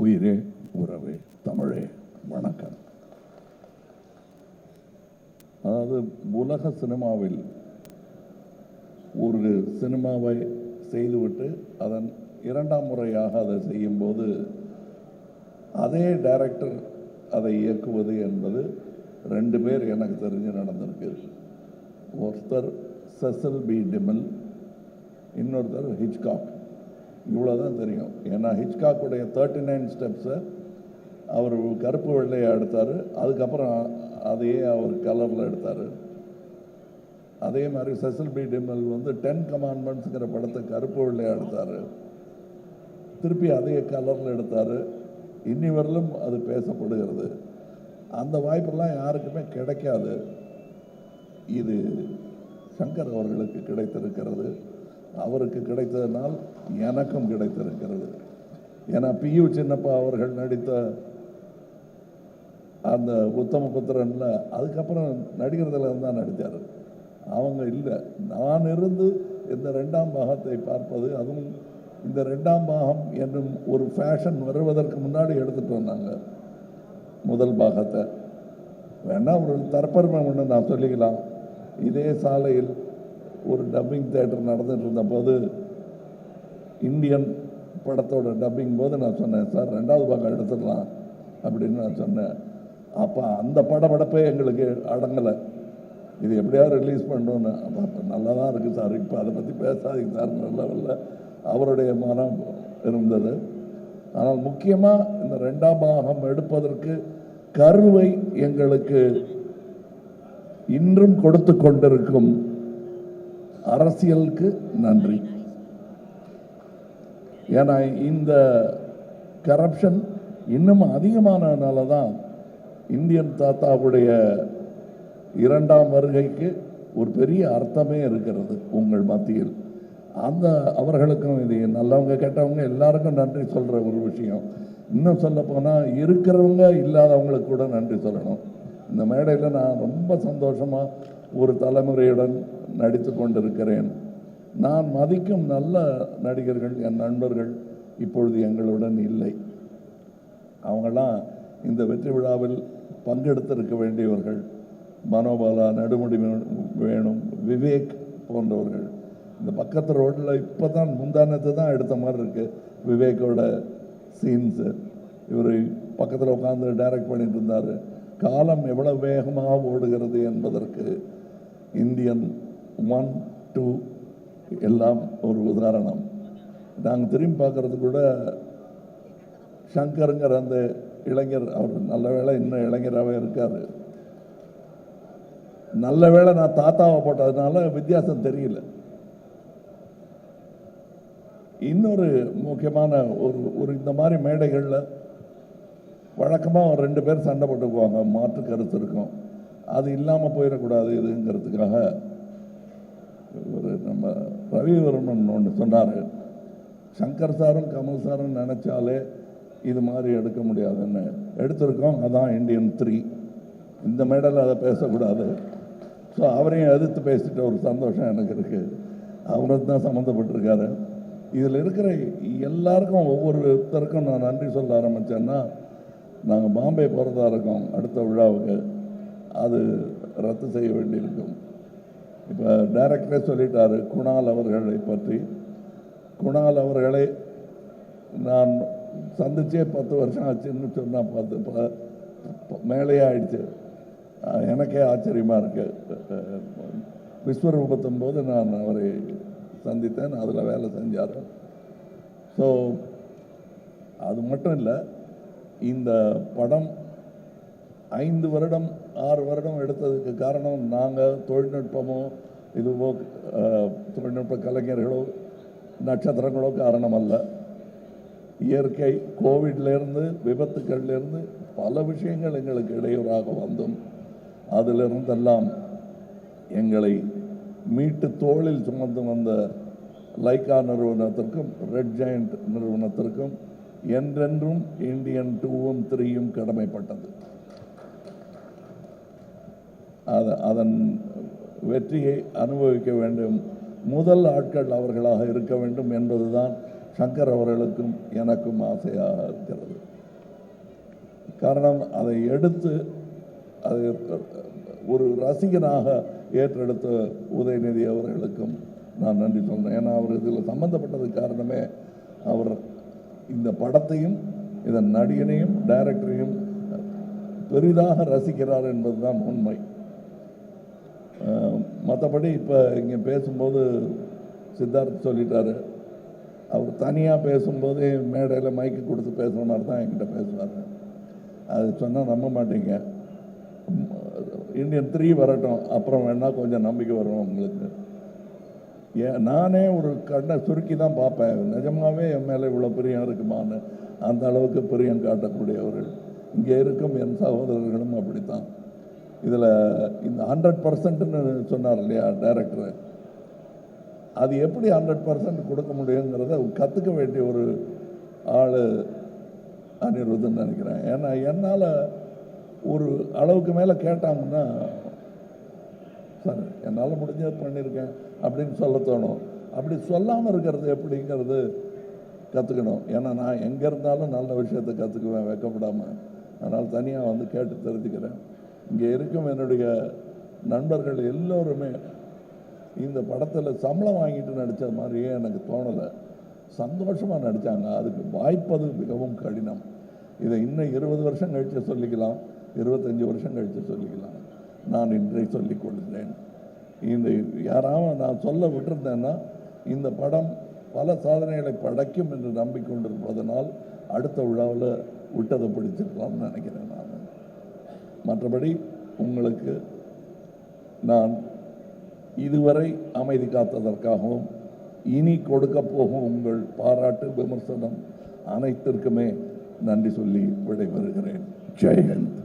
உயிரே உறவே தமிழே வணக்கம். அதாவது உலக சினிமாவில் ஒரு சினிமாவை செய்துவிட்டு அதன் இரண்டாம் முறையாக அதை செய்யும்போது அதே டைரக்டர் அதை இயக்குவது என்பது ரெண்டு பேர் எனக்கு தெரிஞ்சு நடந்திருக்கு. ஒருத்தர் செசில் பி டிமில், இன்னொருத்தர் ஹிச்காக். இவ்வளோதான் தெரியும். ஏன்னா ஹிச்காக்குடைய 39 ஸ்டெப்ஸை அவர் கருப்பு வெள்ளையை எடுத்தார், அதுக்கப்புறம் அதையே அவர் கலரில் எடுத்தார். அதே மாதிரி செசில் பி டிமில் 10 கமாண்ட்மெண்ட்ஸுங்கிற படத்தை கருப்பு வெள்ளையாக எடுத்தார், திருப்பி அதே கலரில் எடுத்தார். இன்னி வரலும் அது பேசப்படுகிறது. அந்த வாய்ப்பெல்லாம் யாருக்குமே கிடைக்காது. இது சங்கர் அவர்களுக்கு கிடைத்திருக்கிறது. அவருக்கு கிடைத்ததனால் எனக்கும் கிடைத்திருக்கிறது. ஏன்னா பியு சின்னப்பா அவர்கள் நடித்த அந்த உத்தமபுத்திரன்ல அதுக்கப்புறம் நடிகர்தில் தான் நடித்தார். அவங்க இல்லை, நான் இருந்து இந்த 2ஆம் பாகத்தை பார்ப்பது, அதுவும் இந்த 2ஆம் பாகம் என்னும் ஒரு ஃபேஷன் வருவதற்கு முன்னாடி எடுத்துகிட்டு வந்தாங்க முதல் பாகத்தை. வேணா ஒரு தற்பெருமை ஒன்று நான் சொல்லிக்கலாம். இதே சாலையில் ஒரு டப்பிங் தியேட்டர் நடந்துட்டு இருந்தபோது இந்தியன் படத்தோட டப்பிங் போது நான் சொன்னேன், சார் 2வது பாகம் எடுத்துடலாம் அப்படின்னு நான் சொன்னேன். அப்போ அந்த படப்படப்பே எங்களுக்கு அடங்கலை. இது எப்படியாவது ரிலீஸ் பண்ணணுன்னு. அப்போ நல்லா தான் இருக்குது சார், இப்போ அதை பற்றி பேசாதீங்க சார், நல்ல அவருடைய மனம் இருந்தது. ஆனால் முக்கியமாக இந்த 2ஆம் பாகம் எடுப்பதற்கு கருவை எங்களுக்கு இன்றும் கொடுத்து கொண்டிருக்கும் அரசியலுக்கு நன்றி. ஏன்னா இந்த கரப்ஷன் இன்னும் அதிகமானதுனால தான் இந்தியன் தாத்தாவுடைய 2ஆம் வருகைக்கு ஒரு பெரிய அர்த்தமே இருக்கிறது உங்கள் மத்தியில். அந்த அவர்களுக்கும் இது நல்லவங்க கெட்டவங்க எல்லாருக்கும் நன்றி சொல்கிற ஒரு விஷயம். இன்னும் சொல்ல போனால் இருக்கிறவங்க இல்லாதவங்களுக்கு கூட நன்றி சொல்லணும். இந்த மேடையில் நான் ரொம்ப சந்தோஷமாக ஒரு தலைமுறையுடன் நடித்து கொண்டிருக்கிறேன். நான் மதிக்கும் நல்ல நடிகர்கள், என் நண்பர்கள் இப்பொழுது எங்களுடன் இல்லை. அவங்களாம் இந்த வெற்றி விழாவில் பங்கெடுத்திருக்க வேண்டியவர்கள். மனோபாலா, நடுமுடி வேணும், விவேக் போன்றவர்கள். இந்த பக்கத்து ரோட்டில் இப்போ தான் முந்தானத்தை தான் எடுத்த மாதிரி இருக்குது விவேக்கோட சீன்ஸு. இவர் பக்கத்தில் உட்காந்து டைரக்ட் பண்ணிட்டு இருந்தார். காலம் எவ்வளவு வேகமாக ஓடுகிறது என்பதற்கு இந்தியன் 1, 2 எல்லாம் ஒரு உதாரணம். நாங்கள் திரும்பி பார்க்கறது கூட சங்கருங்கிற அந்த இளைஞர், அவர் நல்ல வேளை இன்னும் இளைஞராகவே இருக்கார். நல்ல வேளை நான் தாத்தாவை போட்டதுனால வித்தியாசம் தெரியல. இன்னொரு முக்கியமான ஒரு இந்த மாதிரி மேடைகளில் வழக்கமாக 2 பேர் சண்டை போட்டுக்குவாங்க, மாற்று கருத்து இருக்கும். அது இல்லாமல் போயிடக்கூடாது இதுங்கிறதுக்காக ஒரு நம்ம ரவிவர்மன் ஒன்று சொன்னார், சங்கர் சாரும் கமல் சாரும் நினச்சாலே இது மாதிரி எடுக்க முடியாதுன்னு. எடுத்திருக்கோம், அதான் இந்தியன் 3. இந்த மேடையில் அதை பேசக்கூடாது. ஸோ அவரையும் எதிர்த்து பேசிட்ட ஒரு சந்தோஷம் எனக்கு இருக்குது. அவருக்கு தான் சம்மந்தப்பட்டிருக்காரு. இதில் இருக்கிற எல்லாருக்கும் ஒவ்வொருத்தருக்கும் நான் நன்றி சொல்ல ஆரம்பித்தேன்னா, நாங்கள் பாம்பே போகிறதா இருக்கோம் அடுத்த விழாவுக்கு. அது ரத்து செய்ய வேண்டியிருக்கும். இப்போ டைரக்டரே சொல்லிட்டாரு குணால் அவர்களை பற்றி. குணால் அவர்களை நான் சந்திச்சே 10 வருஷம் ஆச்சுன்னு சொன்னால் 10 மேலேயே ஆயிடுச்சு. எனக்கே ஆச்சரியமாக இருக்கு. விஸ்வரூபத்தும் போது நான் அவரை சந்தித்தேன், அதில் வேலை செஞ்சார். ஸோ அது மட்டும் இல்லை, இந்த படம் 5 வருடம் 6 வருடம் எடுத்ததுக்கு காரணம் நாங்கள் தொழில்நுட்பமோ இதுவோ தொழில்நுட்ப கலைஞர்களோ நட்சத்திரங்களோ காரணம் அல்ல. இயற்கை, கோவிட்லேருந்து விபத்துக்கள்லேருந்து பல விஷயங்கள் எங்களுக்கு இடையூறாக வந்தும் அதிலிருந்தெல்லாம் எங்களை மீட்டு தோளில் சுமந்து வந்த லைக்கா நிறுவனத்திற்கும் ரெட் ஜெயண்ட் நிறுவனத்திற்கும் என்றென்றும் இந்தியன் 2ம் 3யும் கடமைப்பட்டது. அதன் வெற்றியை அனுபவிக்க வேண்டும். முதல் ஆட்கள் அவர்களாக இருக்க வேண்டும் என்பதுதான் சங்கர் அவர்களுக்கும் எனக்கும் ஆசையாக இருக்கிறது. காரணம் அதை எடுத்து அதை ஒரு ரசிகனாக ஏற்றெடுத்த உதயநிதி அவர்களுக்கும் நான் நன்றி சொல்றேன். ஏன்னா அவர் இதில் சம்பந்தப்பட்டதுக்கு காரணமே அவர் இந்த படத்தையும் இதன் நடிகனையும் டைரக்டரையும் பெரிதாக ரசிக்கிறார் என்பதுதான் உண்மை. மற்றபடி இப்போ இங்கே பேசும்போது சித்தார்த் சொல்லிட்டாரு, அவர் தனியாக பேசும்போது மேடையில் மைக்கு கொடுத்து பேசுகிற மாதிரி தான் என்கிட்ட பேசுவார். அது சொன்னால் நம்ப மாட்டீங்க. இந்தியன் 3 வரட்டும், அப்புறம் வேணால் கொஞ்சம் நம்பிக்கை வரும் உங்களுக்கு. நானே ஒரு கண்ணை சுருக்கி தான் பார்ப்பேன், நிஜமாகவே என் மேலே இவ்வளோ பிரியம் இருக்குமான்னு. அந்த அளவுக்கு பிரியம் காட்டக்கூடியவர்கள் இங்கே இருக்கும் என் சகோதரர்களும் அப்படித்தான். இதில் இந்த 100%ன்னு சொன்னார் இல்லையா டைரக்டர், அது எப்படி 100% கொடுக்க முடியுங்கிறத கற்றுக்க வேண்டிய ஒரு ஆள் அனிருத்துன்னு நினைக்கிறேன். ஏன்னா என்னால் ஒரு அளவுக்கு மேலே கேட்டாங்கன்னா சார் என்னால் முடிஞ்சது பண்ணியிருக்கேன் அப்படின்னு சொல்ல தோணும். அப்படி சொல்லாமல் இருக்கிறது எப்படிங்கிறது கற்றுக்கணும். ஏன்னா நான் எங்கே இருந்தாலும் நல்ல விஷயத்தை கற்றுக்குவேன் வெக்கப்படாமல். அதனால் தனியாக வந்து கேட்டு தெரிஞ்சுக்கிறேன். இங்கே இருக்கும் என்னுடைய நண்பர்கள் எல்லோருமே இந்த படத்தில் சம்பளம் வாங்கிட்டு நடித்த மாதிரியே எனக்கு தோணலை. சந்தோஷமாக நடித்தாங்க. அதுக்கு வாய்ப்பது மிகவும் கடினம். இதை இன்னும் 20 வருஷம் கழித்து சொல்லிக்கலாம், 25 வருஷம் கழித்து சொல்லிக்கலாம். நான் இன்றை சொல்லிக் கொள்கிறேன். இந்த யாராவது நான் சொல்ல விட்டுருந்தேன்னா இந்த படம் பல சாதனைகளை படைக்கும் என்று நம்பிக்கொண்டிருப்பதனால் அடுத்த விழாவில் விட்டதை பிடிச்சிருக்கலாம்னு நினைக்கிறேன் நான். மற்றபடி உங்களுக்கு நான் இதுவரை அமைதி காத்ததற்காகவும் இனி கொடுக்க போகும் உங்கள் பாராட்டு விமர்சனம் அனைத்திற்குமே நன்றி சொல்லி விடைபெறுகிறேன். ஜெய் ஹிந்த்.